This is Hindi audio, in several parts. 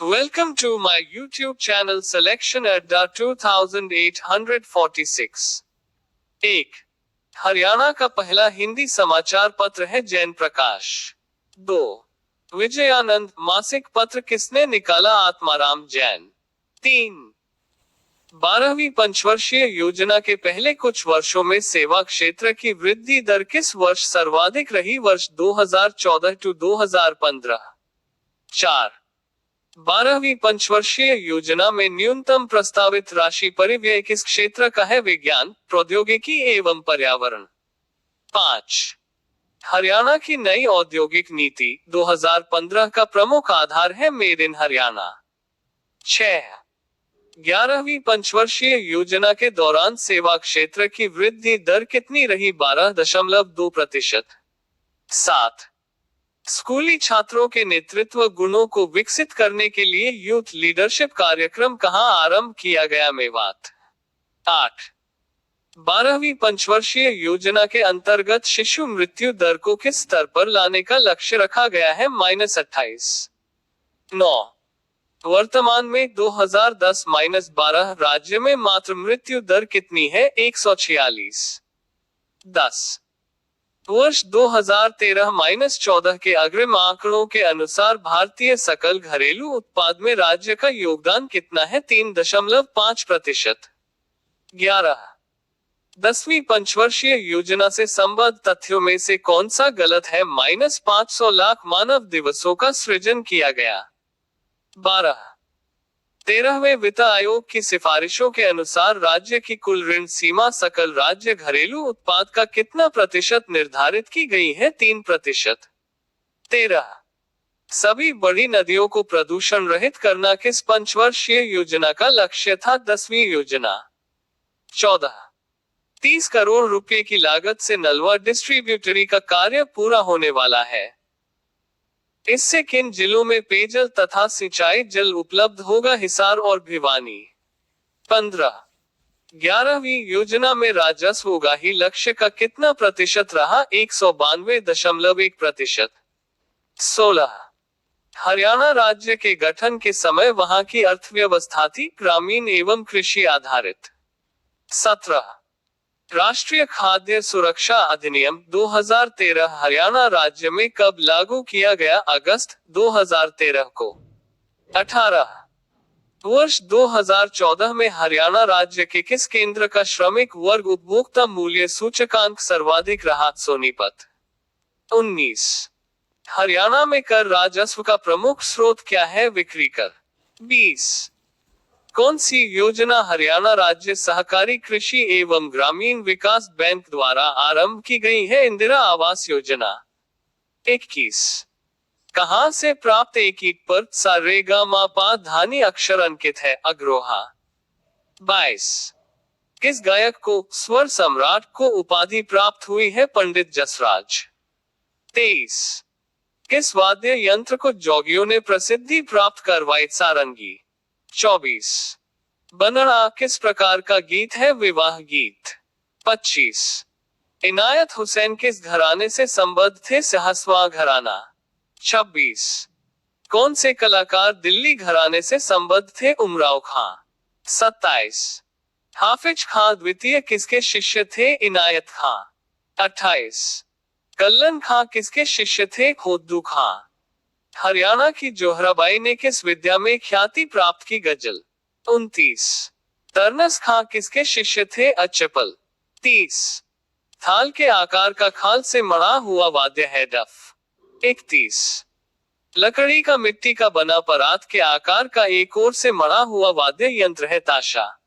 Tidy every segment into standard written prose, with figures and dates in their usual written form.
Welcome to my YouTube channel Selection Adda 2846। 1. Haryana का पहला हिंदी समाचार पत्र है जैन प्रकाश। 2. विजयानंद मासिक पत्र किसने निकाला? आत्माराम जैन। 3. 12वीं पंचवर्षीय योजना के पहले कुछ वर्षों में सेवा क्षेत्र की वृद्धि दर किस वर्ष सर्वाधिक रही? वर्ष 2014-2015। 4. 12वीं पंचवर्षीय योजना में न्यूनतम प्रस्तावित राशि परिव्यय किस क्षेत्र का है? विज्ञान, प्रौद्योगिकी एवं पर्यावरण। 5. हरियाणा की नई औद्योगिक नीति 2015 का प्रमुख आधार है मेड इन हरियाणा। 6. 11वीं पंचवर्षीय योजना के दौरान सेवा क्षेत्र की वृद्धि दर कितनी रही? 12.2%। 7. स्कूली छात्रों के नेतृत्व गुणों को विकसित करने के लिए यूथ लीडरशिप कार्यक्रम कहां आरंभ किया गया? मेवात। 8. 12वीं पंचवर्षीय योजना के अंतर्गत शिशु मृत्यु दर को किस स्तर पर लाने का लक्ष्य रखा गया है? -28। 9. वर्तमान में 2010-12 राज्य में मातृ मृत्यु दर कितनी है? 146। 10. वर्ष 2013-14 के अग्रिम आंकड़ों के अनुसार भारतीय सकल घरेलू उत्पाद में राज्य का योगदान कितना है? 3.5%। 11. 10वीं पंचवर्षीय योजना से संबद्ध तथ्यों में से कौन सा गलत है? -500 लाख मानव दिवसों का सृजन किया गया। 12. 13वें वित्त आयोग की सिफारिशों के अनुसार राज्य की कुल ऋण सीमा सकल राज्य घरेलू उत्पाद का कितना प्रतिशत निर्धारित की गई है? 3%। 13. सभी बड़ी नदियों को प्रदूषण रहित करना किस पंचवर्षीय योजना का लक्ष्य था? 10वीं योजना। 14. 30 करोड़ रुपए की लागत से नलवा डिस्ट्रीब्यूटरी का कार्य पूरा होने वाला है। इससे किन जिलों में पेयजल तथा सिंचाई जल उपलब्ध होगा? हिसार और भिवानी। 15. 11वीं योजना में राजस्व उगाही लक्ष्य का कितना प्रतिशत रहा? 192.1%। 16. हरियाणा राज्य के गठन के समय वहां की अर्थव्यवस्था थी ग्रामीण एवं कृषि आधारित। 17. राष्ट्रीय खाद्य सुरक्षा अधिनियम 2013 हरियाणा राज्य में कब लागू किया गया? अगस्त 2013 को। 18. वर्ष 2014 में हरियाणा राज्य के किस केंद्र का श्रमिक वर्ग उपभोक्ता मूल्य सूचकांक सर्वाधिक रहा? सोनीपत। 19. हरियाणा में कर राजस्व का प्रमुख स्रोत क्या है? बिक्री कर। 20. कौन सी योजना हरियाणा राज्य सहकारी कृषि एवं ग्रामीण विकास बैंक द्वारा आरंभ की गई है? इंदिरा आवास योजना। 21. कहां से प्राप्त एक ईंट पर सा रे गा मा पा धानी अक्षर अंकित है? अग्रोहा। 22. किस गायक को स्वर सम्राट को उपाधि प्राप्त हुई है? पंडित जसराज। 23. किस वाद्य यंत्र को जोगियों ने प्रसिद्धि प्राप्त करवाई? सारंगी। 24. बनड़ा किस प्रकार का गीत है? विवाह गीत। 25. इनायत हुसैन किस घराने से संबद्ध थे? सहसवां घराना। 26. कौन से कलाकार दिल्ली घराने से संबद्ध थे? उमराव खां। 27. हाफिज खां द्वितीय किसके शिष्य थे? इनायत खां। 28. कल्लन खां किसके शिष्य थे? खोद्दू खां। हरियाणा की जोहराबाई ने किस विद्या में ख्याति प्राप्त की? गजल। 29. तरनस खां किसके शिष्य थे? अचपल। 30. थाल के आकार का खाल से मढ़ा हुआ वाद्य है? डफ। 31. लकड़ी का मिट्टी का बना परात के आकार का एक ओर से मढ़ा हुआ वाद्य यंत्र है? ताशा।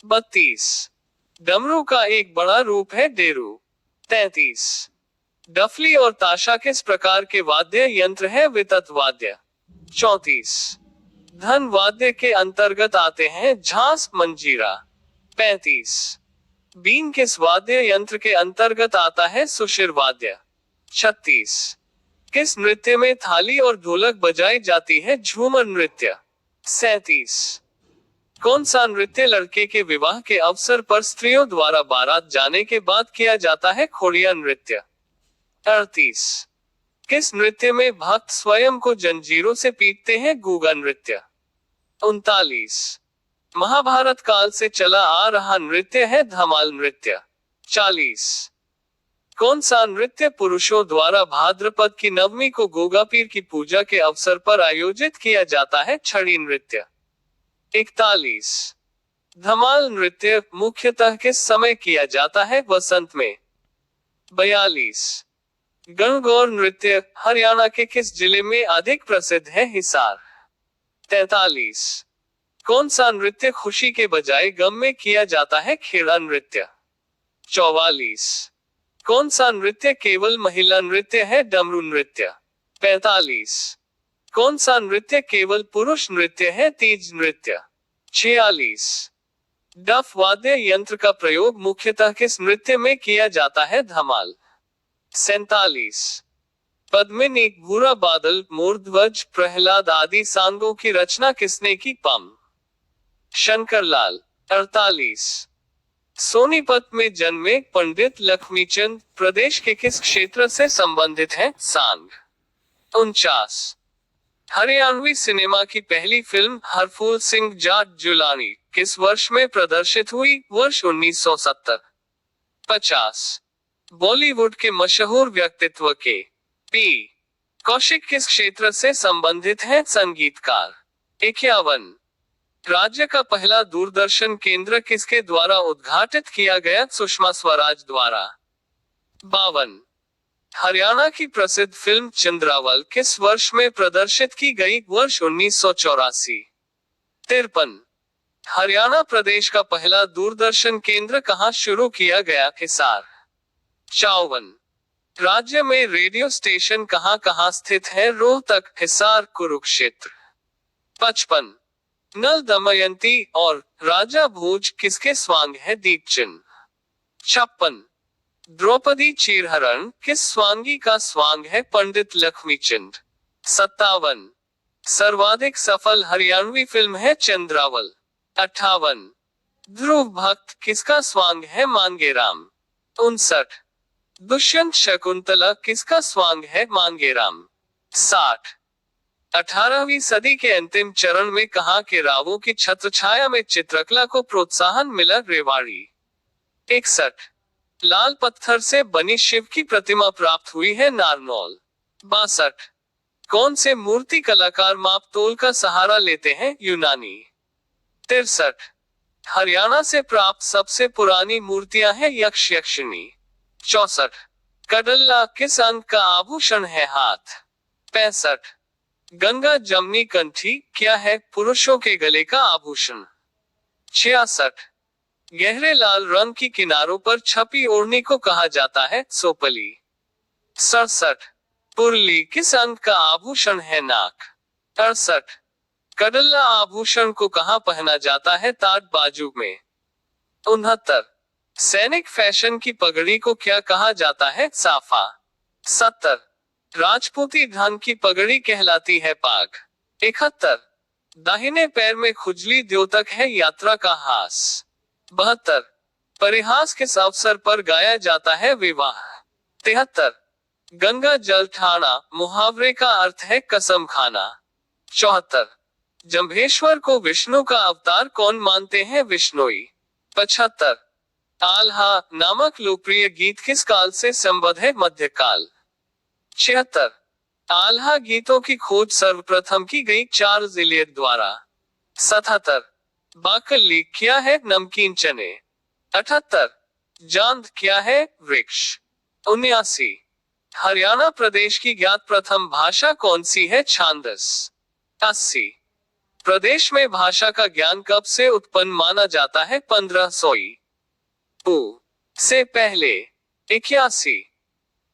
32. डमरू का एक बड़ा रूप है? डेरू। 33. डफली और ताशा किस प्रकार के वाद्य यंत्र है? वितत वाद्य। 34. धन वाद्य के अंतर्गत आते हैं? झांस, मंजीरा। 35. बीन किस वाद्य यंत्र के अंतर्गत आता है? सुशिर वाद्य। 36. किस नृत्य में थाली और ढोलक बजाई जाती है? झूमर नृत्य। 37. कौन सा नृत्य लड़के के विवाह के अवसर पर स्त्रियों द्वारा बारात जाने के बाद किया जाता है? खोड़िया नृत्य। 38. किस नृत्य में भक्त स्वयं को जंजीरों से पीटते हैं? गूगा नृत्य। 39। महाभारत काल से चला आ रहा नृत्य है धमाल नृत्य। 40। कौन सा नृत्य पुरुषों द्वारा भाद्रपद की नवमी को गोगापीर की पूजा के अवसर पर आयोजित किया जाता है? छड़ी नृत्य। 41। धमाल नृत्य मुख्यतः किस समय किया जाता है? वसंत में। 42। गणगौर नृत्य हरियाणा के किस जिले में अधिक प्रसिद्ध है? हिसार। 43। कौन सा नृत्य खुशी के बजाय गम में किया जाता है? खेड़ा नृत्य। 44। कौन सा नृत्य केवल महिला नृत्य है? डमरू नृत्य। 45। कौन सा नृत्य केवल पुरुष नृत्य है? तीज नृत्य। 46। डफ वाद्य यंत्र का प्रयोग मुख्यतः किस नृत्य में किया जाता है? धमाल। 47। पद्मिनी, भूरा बादल, मोरध्वज, प्रहलाद आदि सांगों की रचना किसने की? पम शंकरलाल। 48। सोनीपत में जन्मे पंडित लक्ष्मीचंद प्रदेश के किस क्षेत्र से संबंधित हैं? सांग। 49। हरियाणवी सिनेमा की पहली फिल्म हरफूल सिंह जाट जुलानी किस वर्ष में प्रदर्शित हुई? वर्ष 1970। 50। बॉलीवुड के मशहूर व्यक्तित्व के पी कौशिक किस क्षेत्र से संबंधित हैं? संगीतकार। 51। राज्य का पहला दूरदर्शन केंद्र किसके द्वारा उद्घाटित किया गया? सुषमा स्वराज द्वारा। 52। हरियाणा की प्रसिद्ध फिल्म चंद्रावल किस वर्ष में प्रदर्शित की गई? वर्ष 1984। 53। हरियाणा प्रदेश का पहला दूरदर्शन केंद्र कहां शुरू किया गया? हिसार। 54। राज्य में रेडियो स्टेशन कहां कहां स्थित है? रोहतक, हिसार, कुरुक्षेत्र। 55। नल दमयंती और राजा भोज किसके स्वांग है? दीपचिन्ह। 56। द्रौपदी चीरहरण किस स्वांगी का स्वांग है? पंडित लक्ष्मीचंद। 57। सर्वाधिक सफल हरियाणवी फिल्म है चंद्रावल। 58। ध्रुव भक्त किसका स्वांग है? मांगेराम। 59। दुष्यंत शकुंतला किसका स्वांग है? मांगेराम। 60। 18वीं सदी के अंतिम चरण में कहां के रावों की छत्रछाया में चित्रकला को प्रोत्साहन मिला? रेवाड़ी। 61। लाल पत्थर से बनी शिव की प्रतिमा प्राप्त हुई है? नारनौल। 62। कौन से मूर्ति कलाकार माप तोल का सहारा लेते हैं? यूनानी। 63। हरियाणा से प्राप्त सबसे पुरानी मूर्तियां हैं यक्ष यक्षिणी। 64। कडल्ला किस अंग का आभूषण है? हाथ। 65। गंगा जमनी कंठी क्या है? पुरुषों के गले का आभूषण। 66। गहरे लाल रंग की किनारों पर छपी ओढ़नी को कहा जाता है? सोपली। 67। पुरली किस अंग का आभूषण है? नाक। 68। कडल्ला आभूषण को कहां पहना जाता है? ताट बाजू में। 69। सैनिक फैशन की पगड़ी को क्या कहा जाता है? साफा। 70। राजपूती ढंग की पगड़ी कहलाती है? पाग। 71। दाहिने पैर में खुजली द्योतक है? यात्रा का हास। 72। परिहास किस अवसर पर गाया जाता है? विवाह। 73। गंगा जल ठाना मुहावरे का अर्थ है कसम खाना। 74। जंभेश्वर को विष्णु का अवतार कौन मानते हैं? विष्णोई। 75। आल्हा नामक लोकप्रिय गीत किस काल से संबद्ध है? मध्यकाल। 76। आल्हा गीतों की खोज सर्वप्रथम की गई चार्ल्स इलियट द्वारा। 77। बाकली क्या है? नमकीन चने। 78। जांद क्या है? वृक्ष। 79। हरियाणा प्रदेश की ज्ञात प्रथम भाषा कौन सी है? छांदस। 80। प्रदेश में भाषा का ज्ञान कब से उत्पन्न माना जाता है? 1500 से पहले। 81।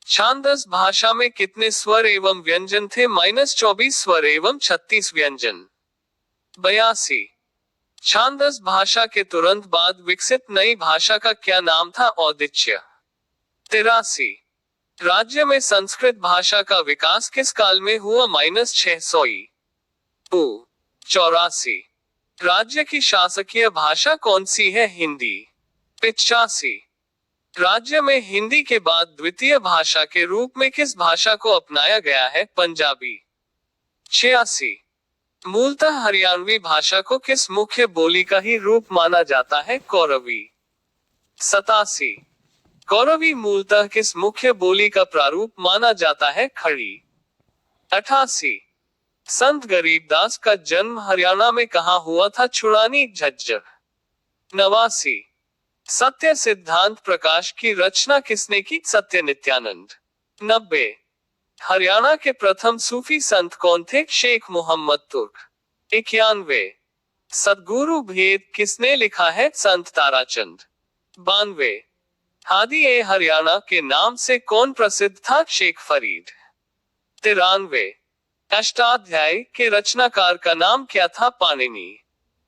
छांदस भाषा में कितने स्वर एवं व्यंजन थे? -24 स्वर एवं 36 व्यंजन। 82। छांदस भाषा के तुरंत बाद विकसित नई भाषा का क्या नाम था? औदिच्य। 83। राज्य में संस्कृत भाषा का विकास किस काल में हुआ? -600 84। राज्य की शासकीय भाषा कौन सी है? हिंदी। 85। राज्य में हिंदी के बाद द्वितीय भाषा के रूप में किस भाषा को अपनाया गया है? पंजाबी। 86। मूलतः हरियाणवी भाषा को किस मुख्य बोली का ही रूप माना जाता है? कौरवी। 87। कौरवी मूलतः किस मुख्य बोली का प्रारूप माना जाता है? खड़ी। 88। संत गरीबदास का जन्म हरियाणा में कहाँ हुआ था? छुड़ानी, झज्जर। 89। सत्य सिद्धांत प्रकाश की रचना किसने की? सत्य नित्यानंद। 90। हरियाणा के प्रथम सूफी संत कौन थे? शेख मोहम्मद तुर्क। 91। सद्गुरु भेद किसने लिखा है? संत ताराचंद। 92। हादी ए हरियाणा के नाम से कौन प्रसिद्ध था? शेख फरीद। 93। अष्टाध्यायी के रचनाकार का नाम क्या था? पाणिनि।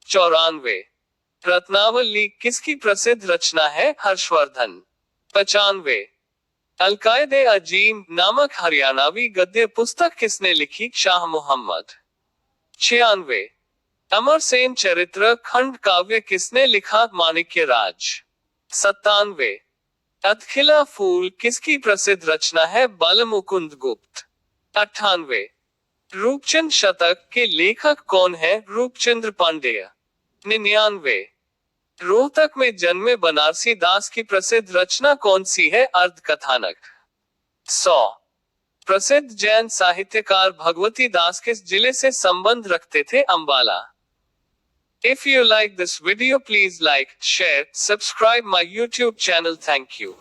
94। रत्नावली किसकी प्रसिद्ध रचना है? हर्षवर्धन। 95। अलकायदे अजीम नामक हरियाणावी गद्य पुस्तक किसने लिखी? शाह मोहम्मद। 96। अमरसेन चरित्र खंड काव्य किसने लिखा? माणिक्य राज। 97। अतखिला फूल किसकी प्रसिद्ध रचना है? बालमुकुंद गुप्त। 98। रूपचंद शतक के लेखक कौन है? रूपचंद्र पांडेय। 99। रोहतक में जन्मे बनारसी दास की प्रसिद्ध रचना कौन सी है? अर्धकथानक। 100। प्रसिद्ध जैन साहित्यकार भगवती दास किस जिले से संबंध रखते थे? Ambala. If you like this video, please like, share, subscribe my YouTube channel. Thank you.